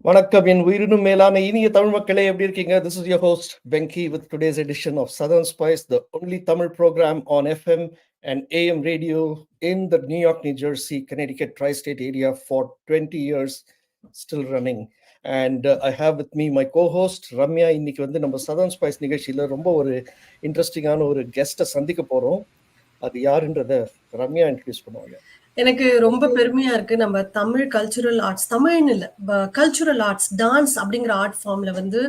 வணக்கம் என் உயிரினும் மேலான இனிய தமிழ் மக்களே, எப்படி இருக்கீங்க? This is your host Venki with today's edition of Southern Spice, the only Tamil program on FM and AM radio in the New York, New Jersey, Connecticut tri-state area for 20 years, still running. And I have with me my co-host Ramya. இன்னைக்கு வந்து நம்ம Southern Spice நிகழ்ச்சியில ரொம்ப ஒரு இன்ட்ரெஸ்டிங்கான ஒரு கெஸ்ட்டை சந்திக்க போறோம். அது யாருன்றத ரம்யா இன்ட்ரடியூஸ் பண்ணுவாங்க. எனக்கு ரொம்ப பெருமையா இருக்கு. நம்ம தமிழ் கல்ச்சுரல் ஆர்ட்ஸ், தமிழ்னு இல்ல, கல்ச்சுரல் ஆர்ட்ஸ், டான்ஸ் அப்படிங்கிற ஆர்ட் ஃபார்ம்ல வந்து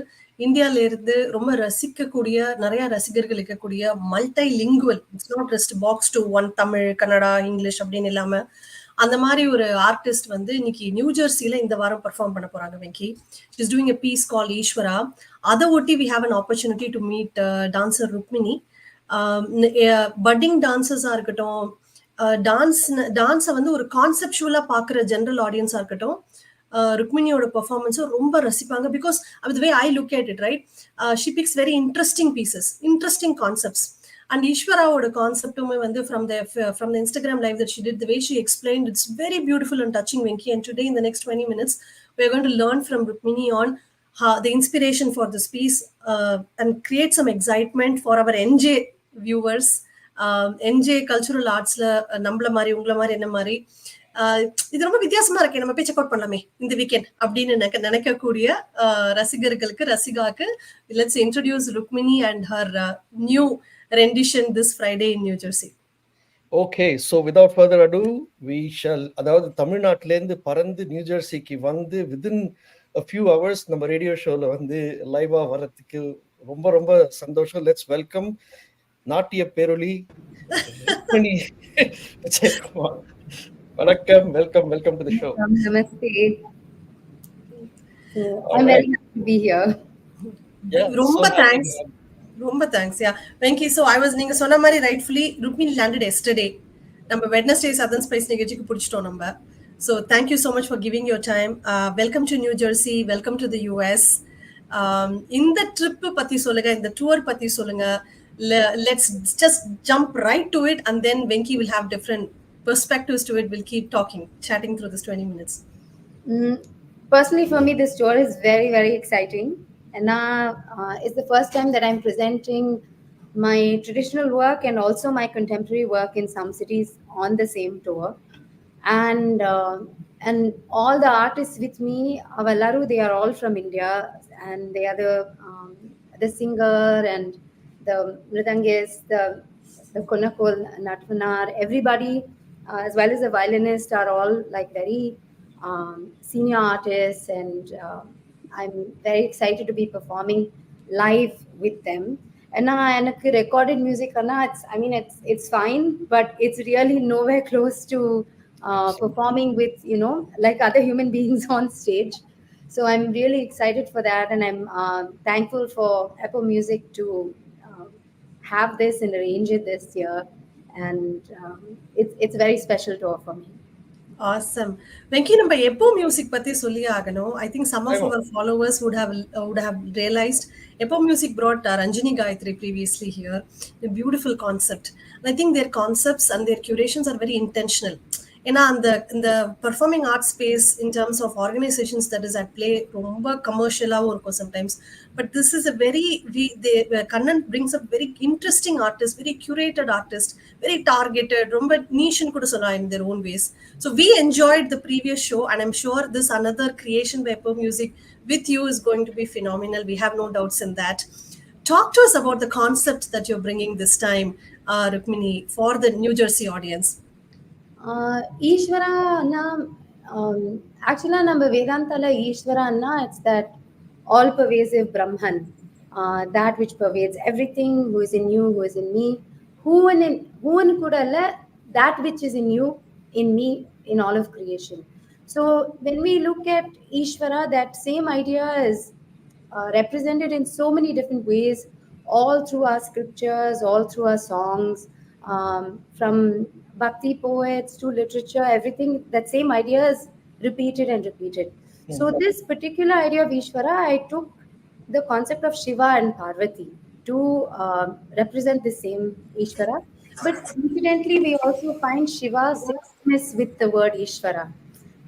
இந்தியால இருந்து ரொம்ப ரசிக்கக்கூடிய, நிறைய ரசிகர்கள் இருக்கக்கூடிய multi lingual, it's not just box to one Tamil, Kannada, English அப்படின்னு இல்லாம அந்த மாதிரி ஒரு ஆர்டிஸ்ட் வந்து இன்னைக்கு நியூ ஜெர்சியில இந்த வாரம் பெர்ஃபார்ம் பண்ண போறாங்க. Venki is doing a piece called Eshwara. அதை ஒட்டி we have an opportunity to meet dancer Rukmini. பட்டிங் டான்சர்ஸா இருக்கட்டும், டான்ஸை வந்து ஒரு கான்செப்சுவலா பாக்குற ஜெனரல் ஆடியன்ஸா இருக்கட்டும், ருக்மினியோட பெர்ஃபார்மன்ஸும் ரொம்ப ரசிப்பாங்க. Because way I look at it, right, she picks very interesting pieces, interesting concepts. And Ishwara's concept from the Instagram live that she did, the way she explained, it's very beautiful and touching, Venki. And today, in the next 20 minutes, we're going to learn from Rukmini on the inspiration for this piece and create some excitement for our NJ viewers. NJ cultural artsல நம்மள மாதிரி உங்கள மாதிரி என்ன மாதிரி இது ரொம்ப வித்தியாசமா இருக்கு, நம்ம போய் செக் அவுட் பண்ணலாமே இந்த வீக்கெண்ட் அப்படின்னு நினைக்கக்கூடிய ரசிகர்களுக்கு, ரசிகாக்கு, let's introduce Rukmini and her new rendition this Friday in New Jersey. Okay, so without further ado, we shall, அதாவது தமிழ்நாட்டிலேருந்து பறந்து நியூ ஜெர்சிக்கு வந்து within a few hours நம்ம ரேடியோ ஷோல வந்து லைவா வர்றதுக்கு ரொம்ப ரொம்ப சந்தோஷம். லெட்ஸ் வெல்கம் நாட்டிய பேரொளி ருக்மிணி விஜயகுமார். வணக்கம், welcome welcome to the show. Namaste. I'm very happy to be here. ரொம்ப தேங்க்ஸ், ரொம்ப thanks. Yeah Venky, so I was, நீங்க சொன்ன மாதிரி ரைட்ஃபுல்லி ருக்மினி லேண்டட் எஸ்டர்டே. நம்ம வெட்னஸ்டே சதர்ன் ஸ்பைஸ் நிகழ்ச்சிக்கு பிடிச்சிட்டோம் நம்ம. So thank you so much for giving your time. Welcome to New Jersey, welcome to the US. இந்த ட்ரிப் பத்தி சொல்லுங்க, இந்த டூர் பத்தி சொல்லுங்க. Let's just jump right to it, and then Venki will have different perspectives to it. We'll keep chatting through this 20 minutes. Personally, for me, this tour is very, very exciting. And it's the first time that I'm presenting my traditional work and also my contemporary work in some cities on the same tour. And all the artists with me, Avalaru, they are all from India, and they are the singer and the mridangist, the konakol, natvanar, everybody, as well as the violinist, are all like very senior artists, and I'm very excited to be performing live with them. And recorded music, it's fine, but it's really nowhere close to performing with, like other human beings on stage. So I'm really excited for that, and I'm thankful for Apple Music to have this and arrange it this year. And it's a very special tour for me. Awesome. Venki, நம்ம எப்போ music பத்தி சொல்லி ஆகணும். I think some of our followers would have realized Eppo Music brought Ranjini Gayatri previously here. A beautiful concept. And I think their concepts and their curations are very intentional. ஏன்னா இந்த performing art space in terms of organisations that is at play ரொம்ப கமர்ஷியலாகவும் இருக்கும் sometimes. But this is a very Kannan brings up very interesting artist, very curated artist, very targeted, ரொம்ப நீஷன் கூட சொல்லலாம் in their own ways. So we enjoyed the previous show, and I'm sure this another creation by Eppo Music with you is going to be phenomenal. We have no doubts in that. Talk to us about the concept that you're bringing this time, Rukmini, for the New Jersey audience. Ishvara Anna, actually, number Vedantala Ishvara Anna, it's that all pervasive Brahman, that which pervades everything, who is in you, who is in me, who in Kudala, that which is in you, in me, in all of creation. So when we look at Ishvara, that same idea is represented in so many different ways, all through our scriptures, all through our songs, from Bhakti poets to literature, everything, that same idea is repeated and repeated. Mm-hmm. So this particular idea of Ishvara, I took the concept of Shiva and Parvati to represent the same Ishvara. But incidentally, we also find Shiva synonymous with the word Ishvara.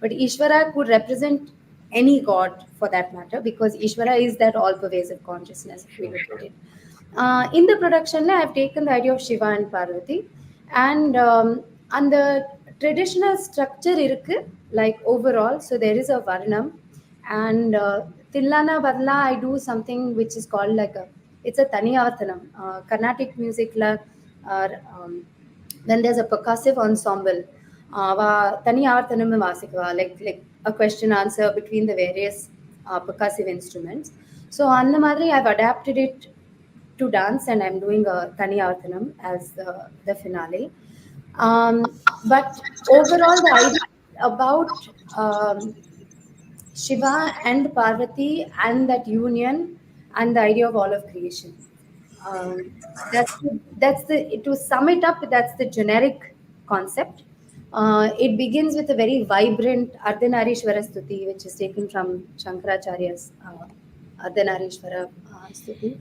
But Ishvara could represent any god for that matter, because Ishvara is that all-pervasive consciousness if we look at it. In the production, I've taken the idea of Shiva and Parvati, and the traditional structure irukku, like overall. So there is a Varnam, and Tillana Badla, I do something which is called like it's a Taniyavathanam, Carnatic music la. Uh, um, then there's a percussive ensemble. Like a question answer between the various percussive instruments. So on the Madri, I've adapted it to dance, and I'm doing a Taniyavathanam as the finale. But overall, the idea about Shiva and Parvati and that union and the idea of all of creation. Um, that's the to sum it up. That's the generic concept. It begins with a very vibrant Ardhanarishwara Stuti, which is taken from Shankaracharya's Ardhanarishwara Stuti.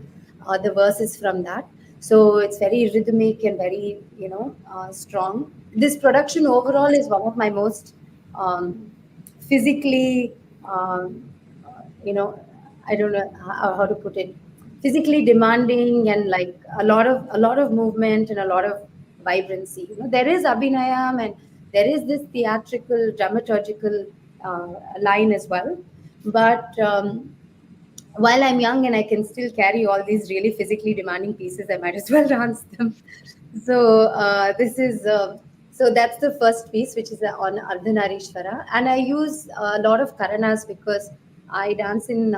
The verses from that. So it's very rhythmic and very, strong. This production overall is one of my most physically, you know, I don't know how to put it, physically demanding, and like a lot of movement and a lot of vibrancy. There is abhinayam, and there is this theatrical, dramaturgical line as well, but while I'm young and I can still carry all these really physically demanding pieces, I might as well dance them. So this is so that's the first piece, which is on Ardhanarishwara, and I use a lot of karanas because I dance in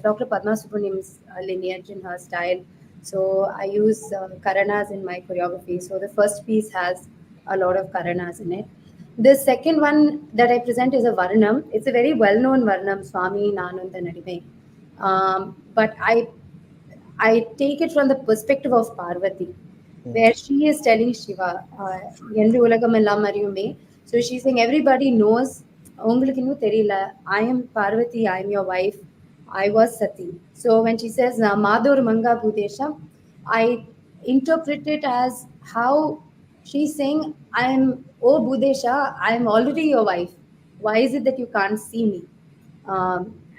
Dr. Padma Subramaniam's lineage in her style. So I use karanas in my choreography. So the first piece has a lot of karanas in it. The second one that I present is a Varnam. It's a very well-known Varnam, Swami Nananda Nadime. But I take it from the perspective of Parvati, where she is telling Shiva, "Yendu ulagam ellam ariyume." So she's saying, everybody knows, "Ungalukku innum theriyala, I am Parvati, I am your wife, I was Sati." So when she says, Madhur Manga Bhudesha, I interpret it as how she's saying, I am, oh Bhudesha, I am already your wife. Why is it that you can't see me?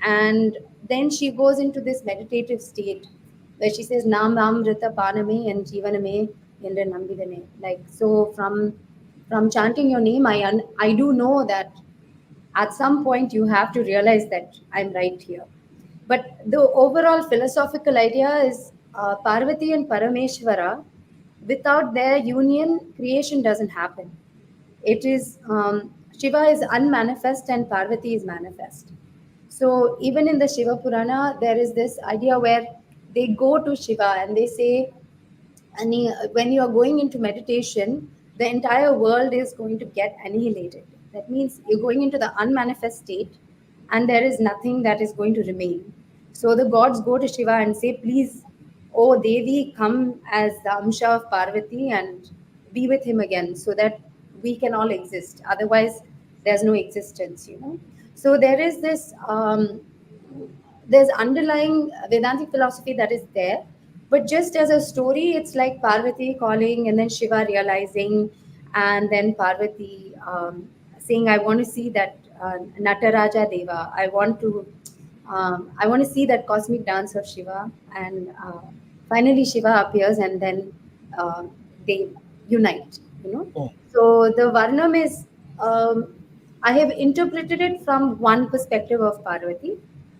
And then she goes into this meditative state where she says, Nam Amrita Paname and Jivaname Yendre Nambidane. Like, so from chanting your name, I do know that at some point you have to realize that I'm right here. But the overall philosophical idea is Parvati and Parameshwara, without their union, creation doesn't happen. It is Shiva is unmanifest and Parvati is manifest. So even in the Shiva Purana, there is this idea where they go to Shiva and they say, when you are going into meditation, the entire world is going to get annihilated. That means you're going into the unmanifest state, and there is nothing that is going to remain. So the gods go to Shiva and say, please, oh Devi, come as the Amsha of Parvati and be with him again, so that we can all exist. Otherwise, there's no existence. So there is this there's underlying Vedantic philosophy that is there, but just as a story, it's like Parvati calling and then Shiva realizing, and then Parvati saying, "I want to see that Nataraja Deva. I want to see that cosmic dance of Shiva." And finally, Shiva appears, and then they unite. Oh. So the Varnam is. I have interpreted it from one perspective of Parvati.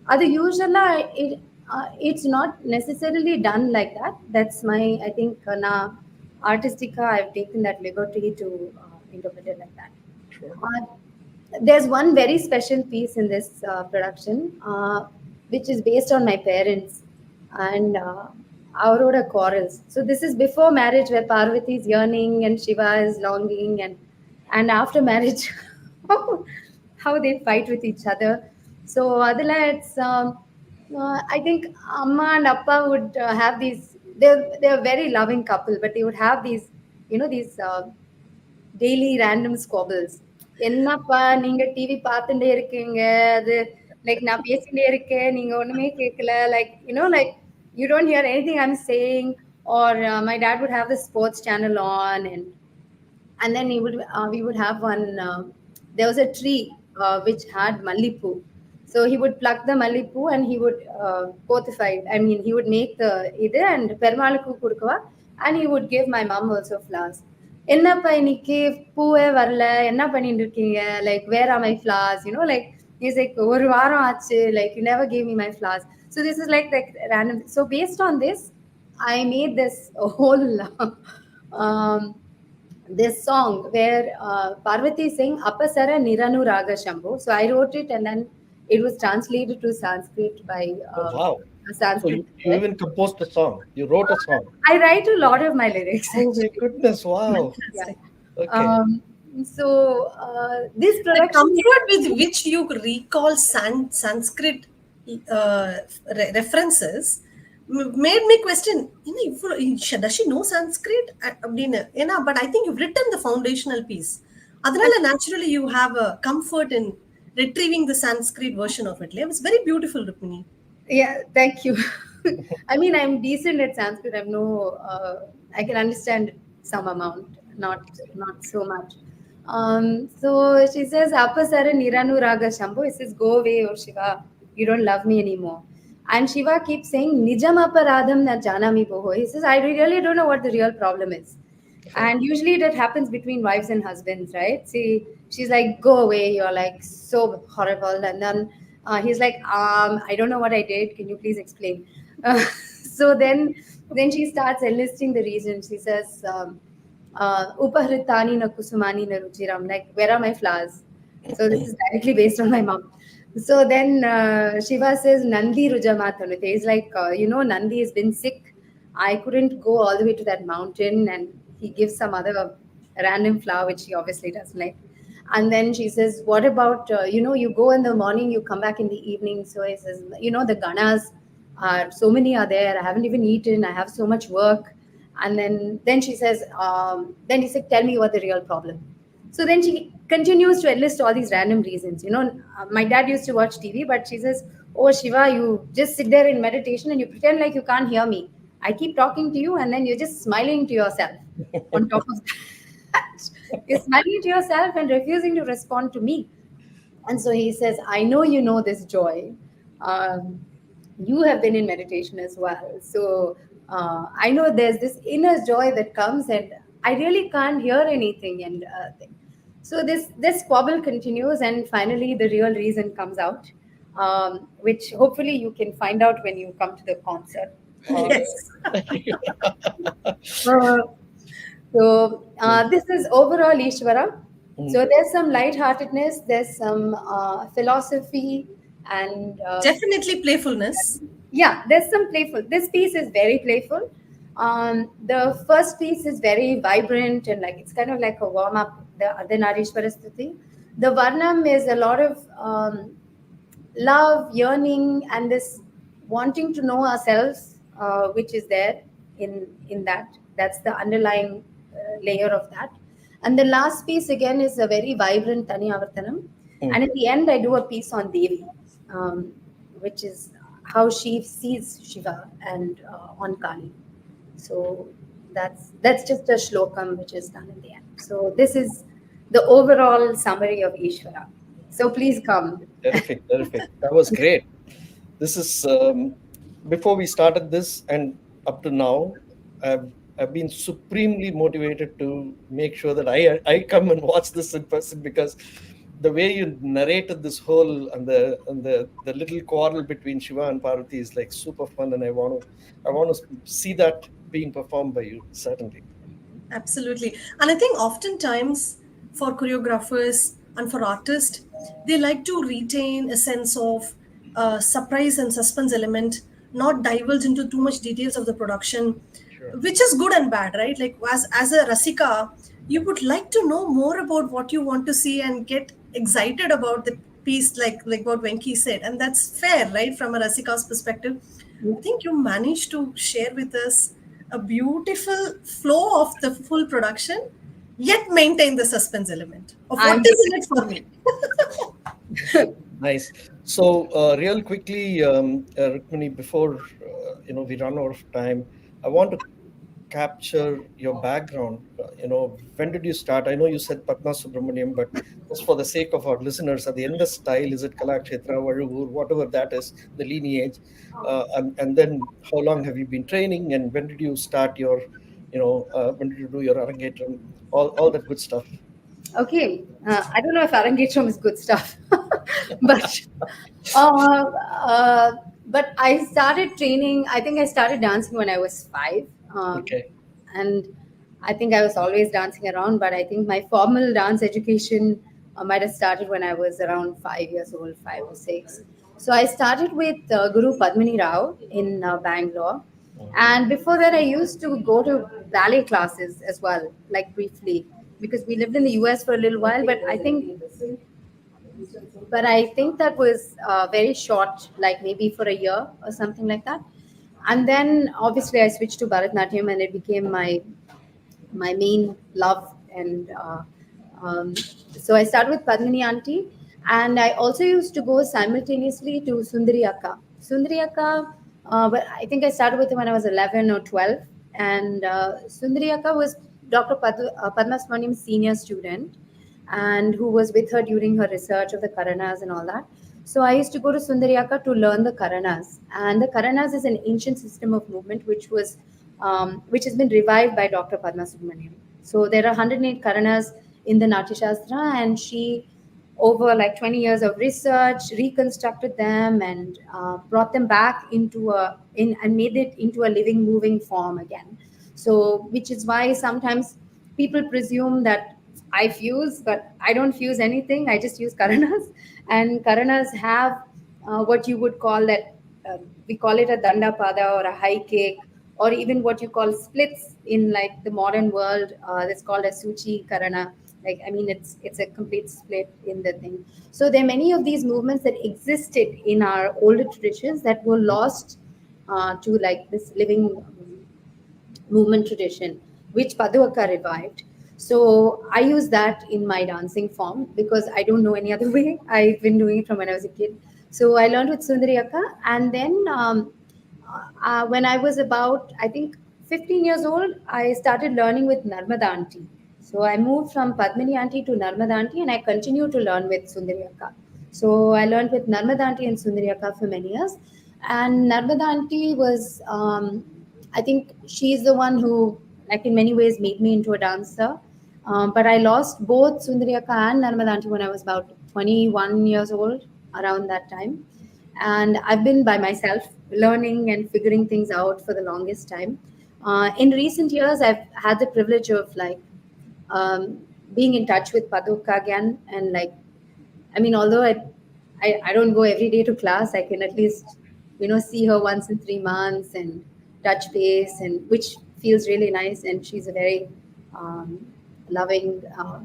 The usually it's not necessarily done like that. That's my, I think, na artistica. I've taken that liberty to interpret it like that. Sure. There's one very special piece in this production, which is based on my parents and Aurora quarrels. So this is before marriage, where Parvati is yearning and Shiva is longing, and after marriage, how they fight with each other. So Adila, it's I think Amma and Appa would have these. They're a very loving couple, but they would have these, these daily random squabbles. என்னப்பா நீங்க TV பார்த்துட்டே இருக்கீங்க, அது like நான் பேசிட்டே இருக்கேன், நீங்க ஒண்ணுமே கேட்கல, like you don't hear anything I'm saying. Or my dad would have the sports channel on, and then we would have one. There was a tree which had mallipu. So he would pluck the mallipu and he would pothify it. I mean, he would make the idu and permalukku kudukava, and he would give my mom also flowers. என்னப்பா இன்னைக்கு பூவே வரல, என்ன பண்ணிட்டு இருக்கீங்க, like where are my flowers, you know, like he's like ஒரு வாரம் ஆச்சு, like you never gave me my flowers. So this is like random. So based on this, I made this whole um, this song where Parvati sang Apasara Niranu Raga Shambhu. So I wrote it and then it was translated to Sanskrit by Wow. a So Sanskrit. you even composed a song. You wrote a song. I write a lot of my lyrics. Oh my goodness! Wow. Yeah. Okay. So this The production. comfort with which you recall Sanskrit references made me question, does she know Sanskrit? But I think you've written the foundational piece. Adala, naturally, you have a comfort in retrieving the Sanskrit version of it. It was very beautiful, Rukmini. Yeah, thank you. I mean, I'm decent at Sanskrit. I'm no, I can understand some amount, not so much. So she says, Apasara Niranu Raga Shambhu. He says, go away, oh Shiva, you don't love me anymore. And Shiva keeps saying, Nijam aparadham na janami boho. He says, I really don't know what the real problem is. And usually that happens between wives and husbands, right? See, she's like, go away, you're like so horrible. And then he's like, I don't know what I did. Can you please explain? So then she starts enlisting the reasons. She says, Upahritani na kusumani na ruchiram. Like, where are my flowers? So this is directly based on my mom. So then Shiva says, Nandi Rujamathanute. He's like, Nandi has been sick. I couldn't go all the way to that mountain. And he gives some other random flower, which he obviously doesn't like. And then she says, what about, you go in the morning, you come back in the evening. So he says, the ganas are, so many are there. I haven't even eaten. I have so much work. And then she says, then he said, tell me what the real problem. So then she continues to enlist all these random reasons. My dad used to watch TV, but she says, oh, Shiva, you just sit there in meditation and you pretend like you can't hear me. I keep talking to you and then you're just smiling to yourself on top of that. You're smiling to yourself and refusing to respond to me. And so he says, I know you know this joy. You have been in meditation as well. So I know there's this inner joy that comes and I really can't hear anything. And so this squabble continues and finally the real reason comes out, which hopefully you can find out when you come to the concert. Yes. So this is overall Ishvara. So there's some lightheartedness, there's some philosophy, and Definitely playfulness. Yeah, there's some playful. This piece is very playful. The first piece is very vibrant and like it's kind of like a warm up. The Ardhanarishwara Stuti. The Varnam is a lot of love, yearning, and this wanting to know ourselves, which is there in that. That's the underlying layer of that. And the last piece again is a very vibrant Tani Avartanam. And at the end, I do a piece on Devi, which is how she sees Shiva and on Kali. So that's just a shlokam which is done in the end. So this is the overall summary of Ishvara. So please come. Terrific. That was great. This is before we started this and up to now, I've been supremely motivated to make sure that I come and watch this in person, because the way you narrated this whole and the little quarrel between Shiva and Parvati is like super fun, and I want to see that being performed by you, certainly. Absolutely. And I think oftentimes for choreographers and for artists, they like to retain a sense of surprise and suspense element, not divulge into too much details of the production, which is good and bad, right? Like as a Rasika, you would like to know more about what you want to see and get excited about the piece, like what Venki said. And that's fair, right? From a Rasika's perspective. I think you managed to share with us a beautiful flow of the full production, yet maintain the suspense element of what is in it for me. Nice. So real quickly, Rukmini, before we run out of time, I want to capture your background. When did you start? I know you said Patna Subramaniam, but just for the sake of our listeners, at the end of style, is it Kalakshetra, Vazhavur, whatever that is, the lineage, and then how long have you been training, and when did you start your, when did you do your Arangetram, all that good stuff. Okay, I don't know if Arangetram is good stuff, but uh, uh, but I started training. I think I started dancing when I was 5, Okay. and I think I was always dancing around. But I think my formal dance education might have started when I was around 5 years old, 5 or 6. So I started with Guru Padmini Rao in Bangalore, and before that, I used to go to ballet classes as well, like briefly, because we lived in the US for a little while. But I think that was very short, like maybe for a year or something like that. And then obviously I switched to Bharatnatyam, and it became my main love. And so I started with Padmini Auntie, and I also used to go simultaneously to Sundari Akka. Sundari Akka, but I think I started with him when I was 11 or 12. And Sundari Akka was Dr. Padma Subramaniam's senior student, and who was with her during her research of the Karanas and all that. So I used to go to Sundariyaka to learn the Karanas, and the Karanas is an ancient system of movement which has been revived by Dr. Padma Subramaniam. So there are 108 Karanas in the Natya Shastra, and she, over like 20 years of research, reconstructed them and brought them back and made it into a living, moving form again. So, which is why sometimes people presume that I fuse, but I don't fuse anything. I just use Karanas, and Karanas have what you would call that. We call it a danda pada or a high kick, or even what you call splits in like the modern world. That's called a suchi karana. Like, I mean, it's a complete split in the thing. So there are many of these movements that existed in our older traditions that were lost to like this living movement tradition, which Paduvaka revived. So I use that in my dancing form because I don't know any other way. I've been doing it from when I was a kid. So I learned with Sundari Akka, and then when I was about, I think, 15 years old, I started learning with Narmada Auntie. So I moved from Padmini Auntie to Narmada Auntie, and I continued to learn with Sundari Akka. So I learned with Narmada Auntie and Sundari Akka for many years. And Narmada Auntie was, I think she's the one who, like in many ways, made me into a dancer. But I lost both Sundari Akka and Narmada Auntie when I was about 21 years old, around that time. And I've been by myself learning and figuring things out for the longest time. In recent years, I've had the privilege of like um, being in touch with Paduka again, and like, I mean, although I don't go every day to class, I can at least, see her once in 3 months and touch base, and which feels really nice. And she's a very loving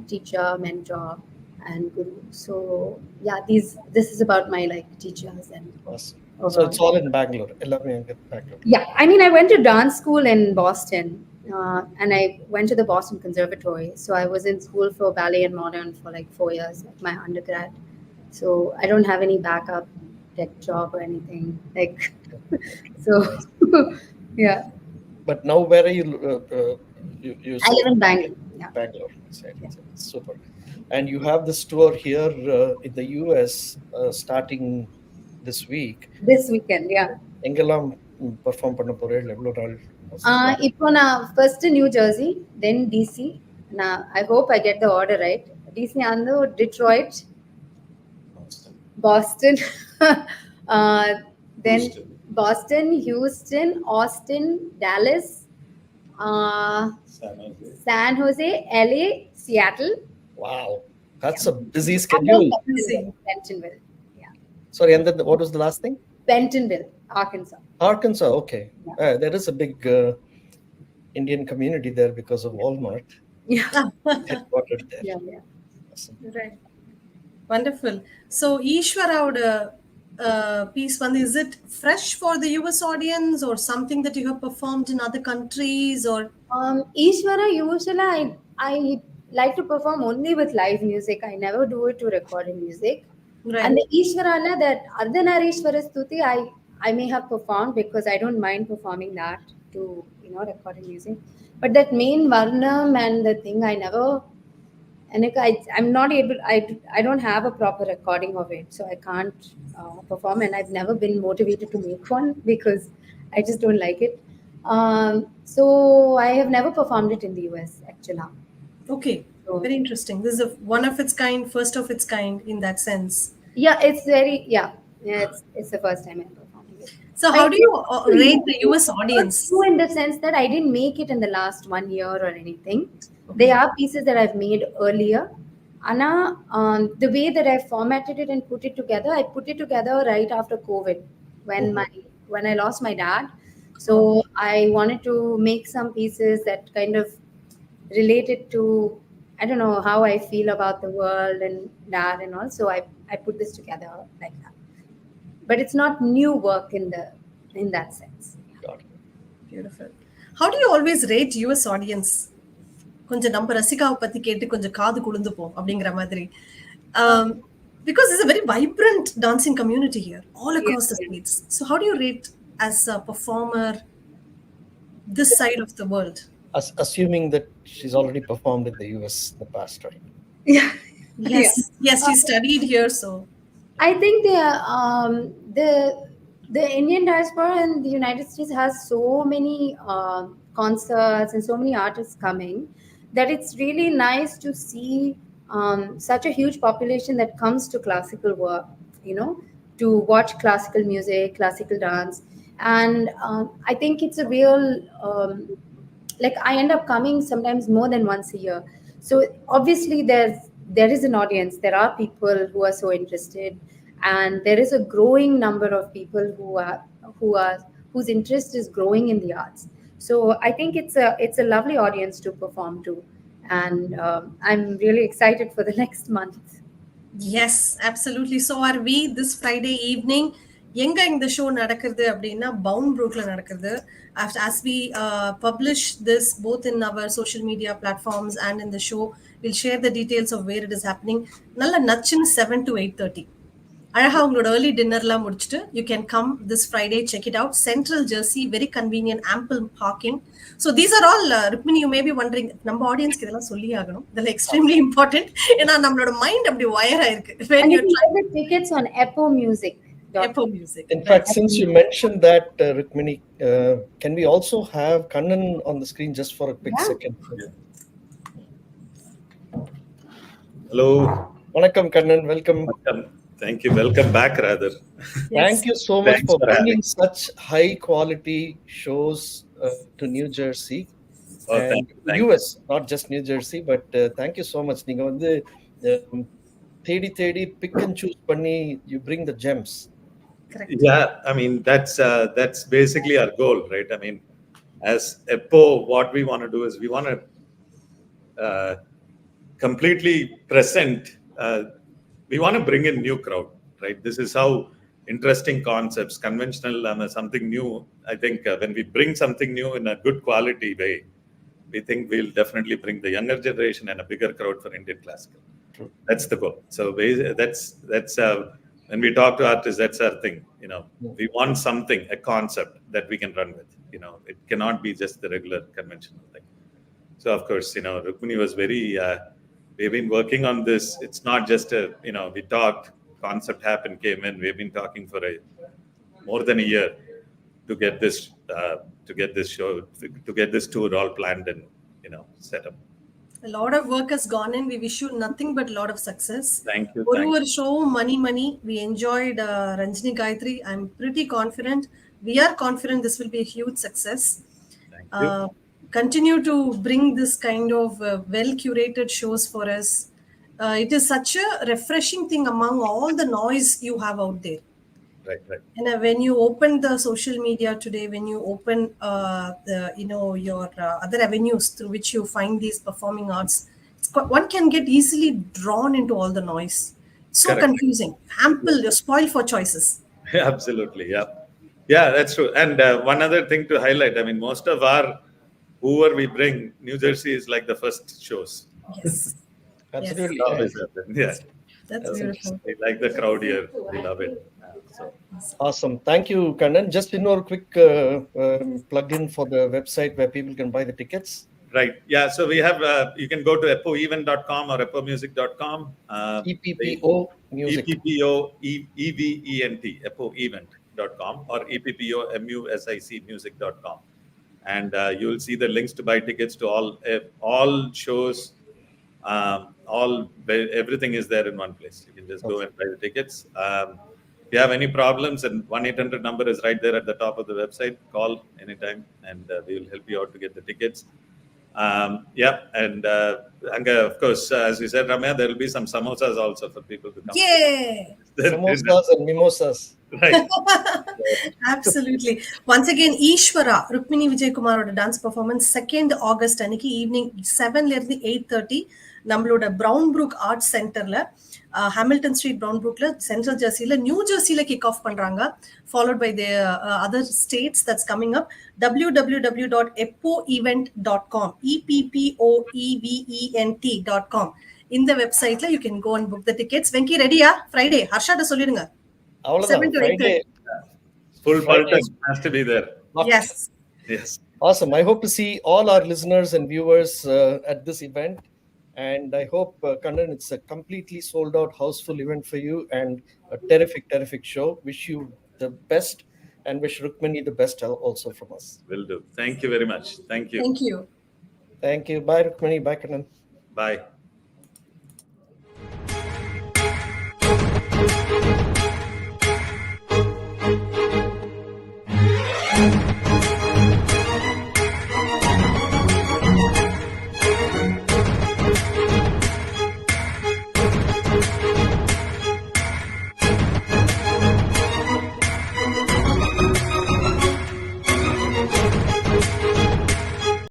teacher, mentor, and guru. So yeah, this is about my like teachers and Awesome. So overall. it's all in Bangalore. Ellame in Bangalore. Yeah, I mean, I went to dance school in Boston, and I went to the Boston Conservatory. So I was in school for ballet and modern for like 4 years, like my undergrad. So I don't have any backup tech job or anything like. So yeah, But now where are you? You I said live in Bangalore. Yeah, Bangalore. Right. yeah. Super. And you have this tour here in the US starting this week. This weekend, yeah. எங்கெல்லாம் perform பண்ண போறேன் எவ்வளவு நாள் plan? இப்போ நான் first New Jersey, then DC. Now I hope I get the order right. DC and Detroit, Boston, then Boston, Houston, Austin, Dallas, uh, San Jose, LA, Seattle. Wow, that's a busy schedule. Bentonville. Yeah. Sorry, and then what was the last thing? Bentonville, Arkansas. Arkansas. Okay. Yeah. There is a big Indian community there because of Walmart. Yeah. Headquartered there. Yeah. Awesome. Right. Wonderful. So Ishwaraoda piece one, is it fresh for the US audience or something that you have performed in other countries or? Ishwara, usually I like to perform only with live music. I never do it to recorded music. Right. And the Ishwarana, that Ardhanarishwara Stuti, I may have performed because I don't mind performing that to recorded music. But that main Varnam and the thing, I never And I'm not able. I don't have a proper recording of it, so I can't perform. And I've never been motivated to make one because I just don't like it. So I have never performed it in the US actually. Okay, So, very interesting. This is a one of its kind, first of its kind in that sense. yeah, it's very it's the first time I'm performing it. So, I how do think you it's rate the new, US audience? new in the sense that I didn't make it in the last 1 year or anything. They Okay. are pieces that I've made earlier. Anna, the way that I formatted it and put it together, I put it together right after COVID when when I lost my dad. So I wanted to make some pieces that kind of related to, I don't know, how I feel about the world and dad and all. So I put this together like that. But it's not new work in that sense. Beautiful. How do you always rate US audience? கொஞ்சம் நம்ம ரசிகாவை பத்தி கேட்டு கொஞ்சம் காது குளிர்ந்துப்போம் அப்படிங்கிற மாதிரி. Um, because there's a very vibrant dancing community here all Yes, across the yes. states. So how do you rate as a performer this side of the world? Assuming that she's already performed in the US in the past, right? Yeah. Yes, Yeah. yes, she studied here, so I think the Indian diaspora in the United States has so many concerts and so many artists coming that it's really nice to see such a huge population that comes to classical work, you know, to watch classical music, classical dance, and I think it's a real like I end up coming sometimes more than once a year. So obviously there is an audience. There are people who are so interested, and there is a growing number of people who are whose interest is growing in the arts. So I think it's a lovely audience to perform to, and I'm really excited for the next month. yes, absolutely. So are we this Friday evening? எங்க இந்த show நடக்குது அப்படின்னா bound ப்ரூக்ல நடக்குது. As we publish this both in our social media platforms and in the show, we'll share the details of where it is happening. நல்ல நச்சுன்னு 7 to 8:30. அழகா உங்களோட early டின்னர்லாம் முடிச்சுட்டு you can come this Friday check it out central Jersey very convenient ample parking so these are all Rukmini you may be wondering நம்ம ஆடியன்ஸ்க்கு இதெல்லாம் சொல்லி ஆகணும் இதெல்லாம் எக்ஸ்ட்ரீம்லி இம்பார்ட்டன்ட் ஏன்னா நம்மளோட மைண்ட் அப்படி ஒயர் ஆயிருக்கு And you can get the tickets on Apple Music. Apple Music. In fact, since you mentioned that, Rukmini, can we also have Kannan on the screen just for a quick second? Hello. Vanakkam, Kannan. Welcome. Welcome. Thank you. Welcome back, rather. Yes. Thank you so much Thanks for for bringing such high quality shows to New Jersey and thank US, not just New Jersey, but thank you so much. நீங்க வந்து தேடி pick and choose பண்ணி you bring the gems. Correct. Yeah, I mean that's basically our goal, right? I mean, as EPO, what we want to do is we want to completely present. We want to bring in new crowd, right? This is how interesting concepts, conventional, something new. I think when we bring something new in a good quality way, we think we'll definitely bring the younger generation and a bigger crowd for Indian classical. True. That's the goal. So that's when we talk to artists, that's our thing. You know, we want something, a concept that we can run with. You know, it cannot be just the regular conventional thing. So of course, you know, Rukmini was very. We've been working on this. It's not just a, you know, we talked, concept happened, came in. We've been talking for more than a year to get this show, to get this tour all planned and, you know, set up. A lot of work has gone in. We wish you nothing but a lot of success. Thank you. ஒரு show, money. We enjoyed Ranjini Gayatri. I'm pretty confident. We are confident this will be a huge success. Thank you. Continue to bring this kind of well-curated shows for us. It is such a refreshing thing among all the noise you have out there. Right. And when you open the social media today, when you open your other avenues through which you find these performing arts, one can get easily drawn into all the noise. So Correct. confusing, ample, you're spoiled for choices. Absolutely, yeah, that's true. And one other thing to highlight, I mean, most of our whoever we bring, New Jersey is like the first shows. Yes, Absolutely. Always happen. Yeah, that's beautiful. we like the crowd here. We love it. So. Awesome. Thank you, Kannan. Just a quick plug in for the website where people can buy the tickets. Right. Yeah. So we have, you can go to eppoevent.com or eppomusic.com. EPPO Music. EPPOEVENT, eppoevent.com or EPPOMUSIC music.com. And you'll see the links to buy tickets to all shows. Everything is there in one place. You can just go and buy the tickets. If you have any problems, and 1-800 number is right there at the top of the website. Call anytime, and we will help you out to get the tickets. And of course, as we said, Ramya, there will be some samosas also for people to come. Yay! Samosas and mimosas. Right. Absolutely. Once again, Ishwara Rukmini Vijayakumar dance performance 2nd August அன்னைக்கு evening 7 ல இருந்து 8:30 நம்மளோட Brown Brook art சென்டர்ல Hamilton street Brown ப்ரூக்ல central ஜெர்சில new ஜெர்சில kick off பண்றாங்க, followed by the other states that's coming up. www.eppoevent.com EPPOEVENT.com இந்த வெப்சைட்ல you can go and book the tickets. Venky ரெடியா? ஃப்ரைடே ஹர்ஷாட்ட சொல்லிடுங்க. அவ்வளவுதான். Friday. Full Pulton has to be there. Yes. Yes. Awesome. I hope to see all our listeners and viewers at this event. And I hope, Kannan, it's a completely sold out, houseful event for you and a terrific, terrific show. Wish you the best and wish Rukmini the best also from us. Will do. Thank you very much. Thank you. Thank you. Thank you. Bye, Rukmini. Bye, Kannan. Bye.